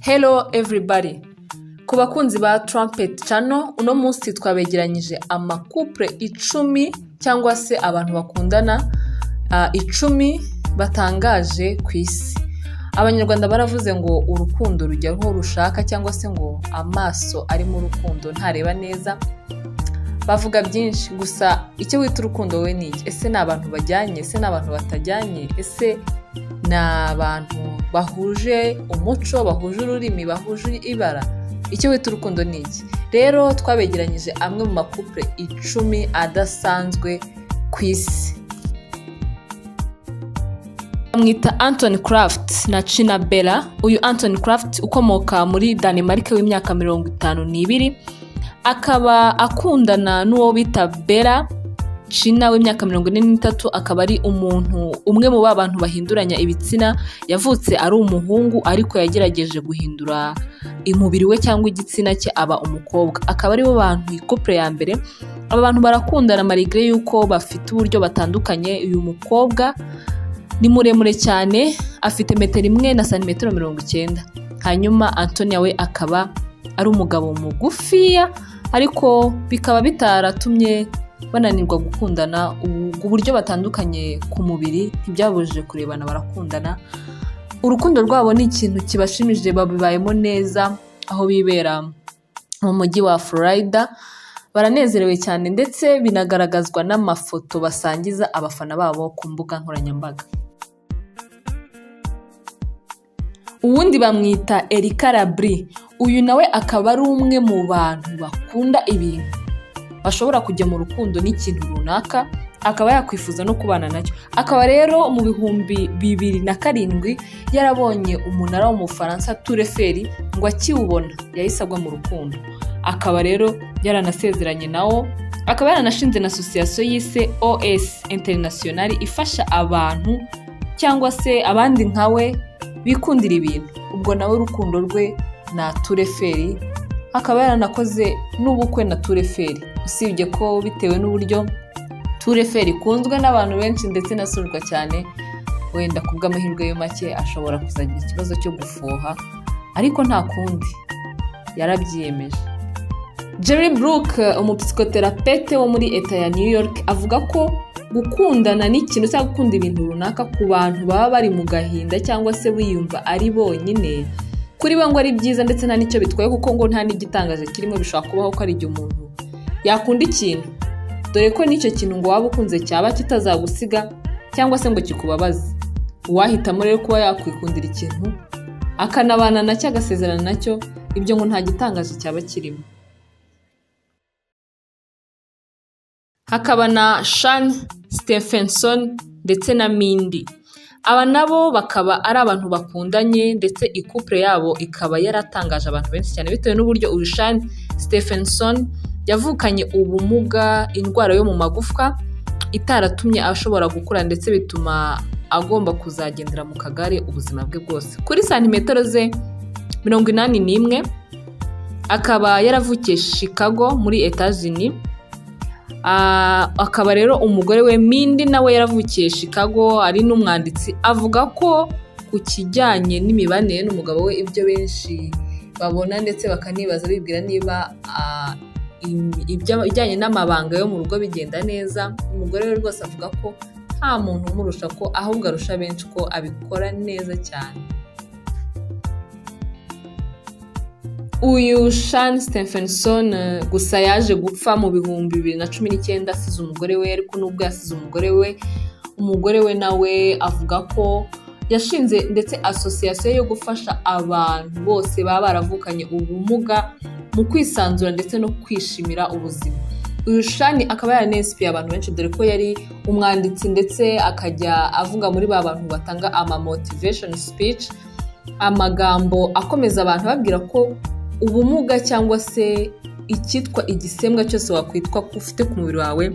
Hello everybody. Ku bakunzi ba Trumpet Channel, uno munsi twabegeranyije amakupure 10 cyangwa se abantu bakundana 10 batangaje ku isi. Abanyarwanda baravuze ngo urukundo rujya aho rushaka cyangwa se ngo amaso ari mu rukundo ntareba neza. Bavuga byinshi gusa icyo wita urukundo we ni iki? Ese ni abantu bajyanye, ese ni abantu batajyanye, ese ni abantu bahuje umuco, bahuje ururimi, bahuje ibara? Icyo wita urukundo ni iki? Rero twabegeranyije amwe mu makupure 10 adasanzwe ku isi. Mwita Anthony Craft na China Bella. Uyu Anthony Craft ukomoka muri Denmark w'imyaka 52, akaba akundana n'uwo bita Bella. China w'imyaka 43 akaba ari umuntu umwe mu babantu bahinduranya ibitsina, yavutse ari umuhungu ariko yagerageje guhindura umubiri we cyangwa igitsina cye aba umukobwa. Akaba ari bo bantu couple ya mbere. Aba bantu barakundana malgré yuko bafite uburyo batandukanye. Uyu mukobwa ni muremure cyane, afite 1 na santimetero 90. Hanyuma Antonia we akaba ari umugabo mugufiya, ariko bikaba bitaratumye bananirwa gukundana. Uburyo batandukanye ku mubiri ntibyabujije kurebana, barakundana. Urukundo rwabo ni ikintu kibashimije, babibayemo neza aho bibera mu mujyi wa Florida. Baranezerewe cyane ndetse binagaragazwa n'amafoto basangiza abafana babo ku mbuga nkoranyambaga. Uwundi bamwita Erika Labri. Uyu nawe akaba ari umwe mu bantu bakunda ibintu, bashobora kujya mu rukundo n'ikintu runaka akaba yakwifuza no kubana nacyo. Akaba rero mu bihumbi 2007 yarabonye umunara wo mu Faransa Tour Eiffel, ngo akiwubona yahise agwa mu rukundo. Akaba rero yaranasezeranye nawo, akaba yaranashinze na association yise OS International ifasha abantu cyangwa se abandi nkawe bikundira ibintu. Ubwo nawe urukundo rwe na Tour Eiffel, akaba yaranakoze n'ubukwe na Tour Eiffel. Usibye ko bitewe n'uburyo Tour Eiffel ikunzwe n'abantu benshi ndetse nasurwa cyane, wenda kubw'amahirwe yo make ashobora kuzagira ikibazo cyo gufuha, ariko nta kundi yarabyiyemeje. Jerry Brook, umupsychotherapete wo muri Eta ya New York, avuga ko gukundana n'ikintu cyangwa gukunda ibintu runaka ku bantu baba bari mu gahinda cyangwa se wiyumva ari bonyine, kuri bo ngo ari byiza ndetse nta nicyo bitwaye, kuko ngo nta n'igitangaje kirimo. Bishobora kubaho ko ari igihe umuntu yakunda ikintu, dore ko n'icyo kintu ngo waba ukunze cyaba kitazagusiga cyangwa se ngo kikubabaze. Uwahitamo rero kuba yakwikundira ikintu akanabana nacyo, agasezerana nacyo, ibyo ngo nta gitangaje cyaba kirimo. Hakaba na Sean Stephenson ndetse na Mindy. Aba nabo bakaba ari abantu bakundanye ndetse ikupure yabo ikaba yaratangaje abantu benshi cyane, bitewe n'uburyo uyu Sean Stephenson yavukanye ubumuga, indwara yo mu magufwa itaratumye ashobora gukura, ndetse bituma agomba kuzagendera mu kagare ubuzima bwe bwose. Kuri santimetero ze 81, akaba yaravukiye Chicago muri Etats-Unis. Akaba rero umugore we Mindy nawe yaravukiye Chicago, ari n'umwanditsi. Avuga ko ku kijyanye n'imibanire n'umugabo we ibyo benshi babona ndetse bakanibaza bibwira niba ibijyanye n'amabanga yo mu rugo bigenda neza. Umugore we rwose avuga ko nta muntu umurusha, ko ahubwo arusha benshi ko abikora neza cyane. Uyu Sean Stephenson gusa yaje gupfa mu bihumbi 2019 asize umugore we, ariko nubwo yasize umugore we nawe avuga ko yashinze ndetse association yo gufasha abantu bose baba baravukanye ubumuga mu kwisanzura ndetse no kwishimira ubuzima. Uyu Sean akaba yaranespiye abantu benshi, dore ko yari umwanditsi ndetse akajya avuga muri ba bantu batanga motivation speech, amagambo akomeza abantu babwira ko ubumuga cyangwa se icyitwa igisembwa cyose wakwitwa ko ufite ku mubiri wawe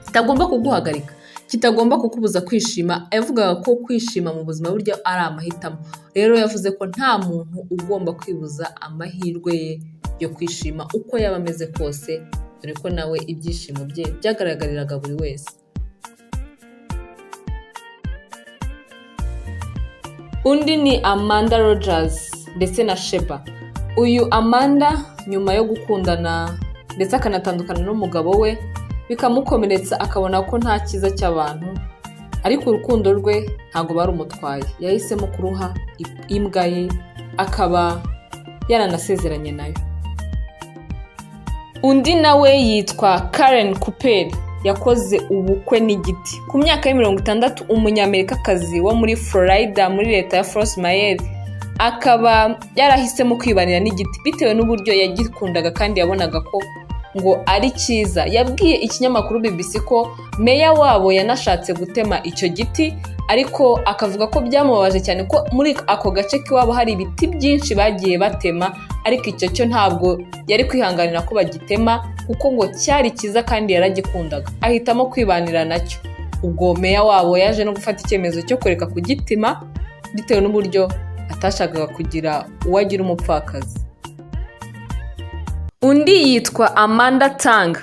kitagomba kuguhagarika, kitagomba kukubuza kwishima. Yavugaga ko kwishima mu buzima buryo ari amahitamo. Rero yavuze ko nta muntu ugomba kwibuza amahirwe ye yo kwishima uko yaba ameze kose, dore ko nawe ibyishimo bye byagaragariraga buri wese. Undi ni Amanda Rogers. ndetse na Sheba. Uyu Amanda nyuma yo gukundana ndetse akanatandukana n'umugabo we bikamukomeretsa akabona ko nta cyiza cy'abantu, ariko urukundo rwe ntago barumutwaye, yahisemo kuruha imbwa ye, akaba yaranasezeranye nayo. Undi nawe yitwa Karen Cooper, yakoze ubukwe n'igiti. Ku myaka ya 60, umunyamerikakazi wo muri Florida muri leta ya Fort Myers akaba yarahisemo kwibanira n'igiti bitewe n'uburyo yagikundaga kandi yabonaga ko ngo ari cyiza. Yabwiye ikinyamakuru BBC ko meya wabo yanashatse gutema icyo giti, ariko akavuga ko byamubabaje cyane ko muri ako gace k'iwabo hari ibiti byinshi bagiye batema, ariko icyo cyo ntabwo yari kwihanganira ko bagitema kuko ngo cyari cyiza kandi yaragikundaga, ahitamo kwibanira nacyo. Ubwo meya wabo yaje no gufata icyemezo cyo kureka kugitima bitewe n'uburyo atashakaga kugira uwagira umupfakazi. Undi yitwa Amanda Tang,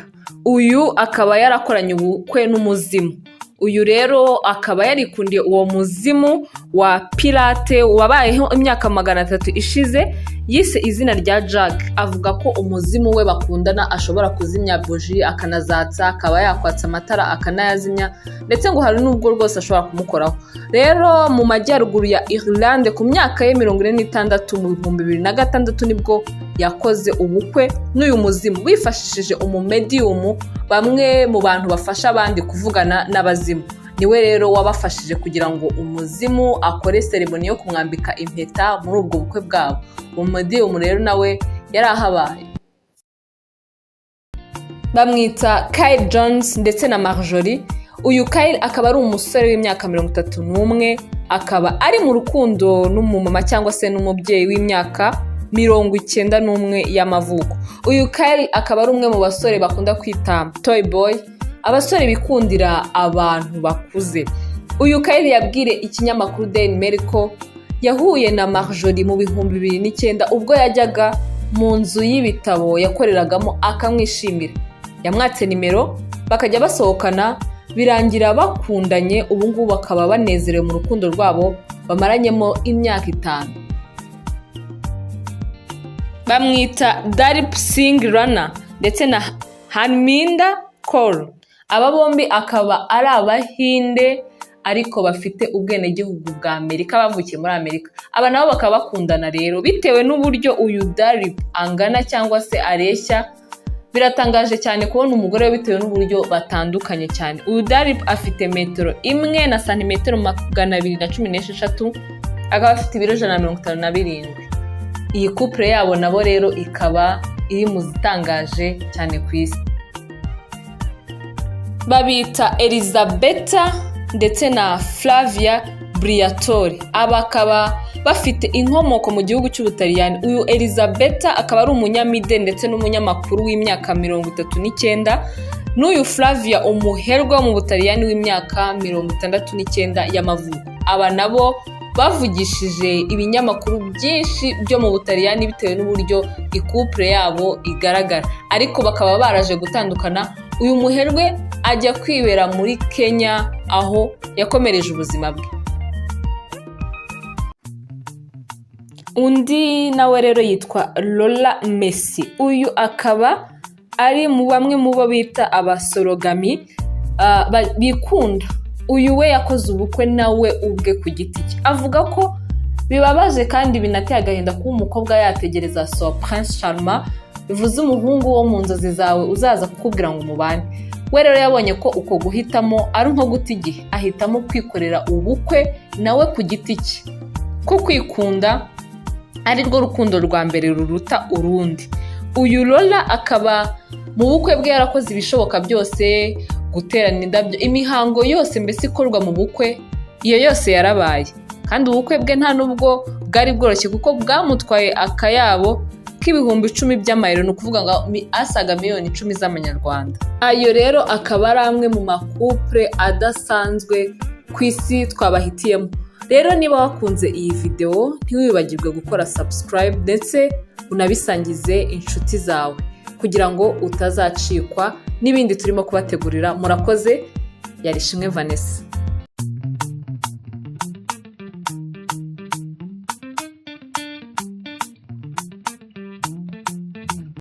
uyu akaba yarakoranye ubukwe n'umuzimu. Uyu rero akaba yarikundiye uwo muzimu wa pirate wabayeho imyaka 300 ishize, yise izina rya Jack. Avuga ko umuzimu we bakundana ashobora kuzimya buji akanazatsa, akaba yakwatsa amatara akanayazimya, ndetse ngo hari n'ubwo rwose ashobora kumukoraho. Rero mu majyaruguru ya Irlande ku myaka ye 46 mu 2006 nibwo yakoze ubukwe n'uyu muzimu wifashishije umumedium, bamwe mu bantu bafasha abandi kuvugana n'abazimu. Niwe rero wabafashije kugira ngo umuzimu akore ceremony yo kumwambika impeta muri ubwo bukwe bwabo. Umumedium rero nawe yarahabaye. Bamwita Kyle Jones ndetse na Marjorie. Uyu Kyle akaba ari umusore w'imyaka 31, akaba ari mu rukundo n'umumama cyangwa se n'umubyeyi w'imyaka 91 y'amavuko. Uyu Kyle akaba ari umwe mu basore bakunda kwita toy boy, abasore bikundira abantu bakuze. Uyu Kyle yabwire ikinyamakuru Daily Mail ko yahuye na Marjorie mu 2009 ubwo yajyaga mu nzu y'ibitabo yakoreragamo akamwishimira. Yamwatse nimero bakajya basohokana, birangira bakundanye. Ubu ngubu bakaba banezerewe mu rukundo rwabo bamaranyemo imyaka 5. Bamwita Darip Singh Rana ndetse na Harminder Kaur. Aba bombi akaba ari Abahinde ariko bafite ubwenegihugu bwa Amerika, bavukiye muri Amerika. Aba nabo bakaba bakundana rero bitewe n'uburyo uyu Darip angana cyangwa se areshya. Biratangaje cyane kubona umugore we bitewe n'uburyo batandukanye cyane. Uyu Darip afite metero 1 na santimetero 216, akaba afite ibiro 157. Iyi couple yabo nabo rero ikaba iri mu zitangaje cyane ku isi. Babita Elizabeta ndetse na Flavia Briatore. Aba akaba bafite inkomoko mu gihugu cy'Ubutaliyani. Uyu Elizabeta akaba ari umunyamide ndetse n'umunyamakuru w'imyaka 39, n'uyu Flavia umuherwa mu Butaliyani w'imyaka 69 y'amavuko. Aba nabo bavugishije ibinyamakuru byinshi byo mu Butaliyani bitewe n'uburyo couple yabo igaragara, ariko bakaba baraje gutandukana. Uyu muherwe ajya kwibera muri Kenya aho yakomereje ubuzima bwe. Undi nawe rero yitwa Lola Messi. Uyu akaba ari mu bamwe mu bo bita abasorogami bikunda. Uyu we yakoze ubukwe nawe ubwe ku giti cye. Avuga ko bibabaje kandi binateye agahinda kuba umukobwa yategereza Prince Charmant, bivuze umuhungu wo mu nzozi zawe uzaza kukubwira ngo mubane. We rero yabonye ko uko guhitamo ari nko guta igihe, ahitamo kwikorera ubukwe nawe ku giti cye, ko kwikunda ari rwo rukundo rwa mbere ruruta urundi. Uyu Lola akaba mu bukwe bwe yarakoze ibishoboka byose, guterana indabyo, imihango yose mbese ikorwa mu bukwe, iyo yose yarabaye. Kandi ubukwe bwe nta nubwo bwari bworoshye kuko bwamutwaye akayabo k'ibihumbi 10 by'amayero, ni ukuvuga ngo asaga miliyoni 10 z'amanyarwanda. Ayo rero akaba ari amwe mu makupure adasanzwe ku isi twabahitiyemo. Rero niba wakunze iyi video ntiwibagirwe gukora subscribe ndetse unabisangize inshuti zawe kugira ngo utazacikwa n'ibindi turimo kubategurira. Murakoze. Yari Ishimwe Vanessa.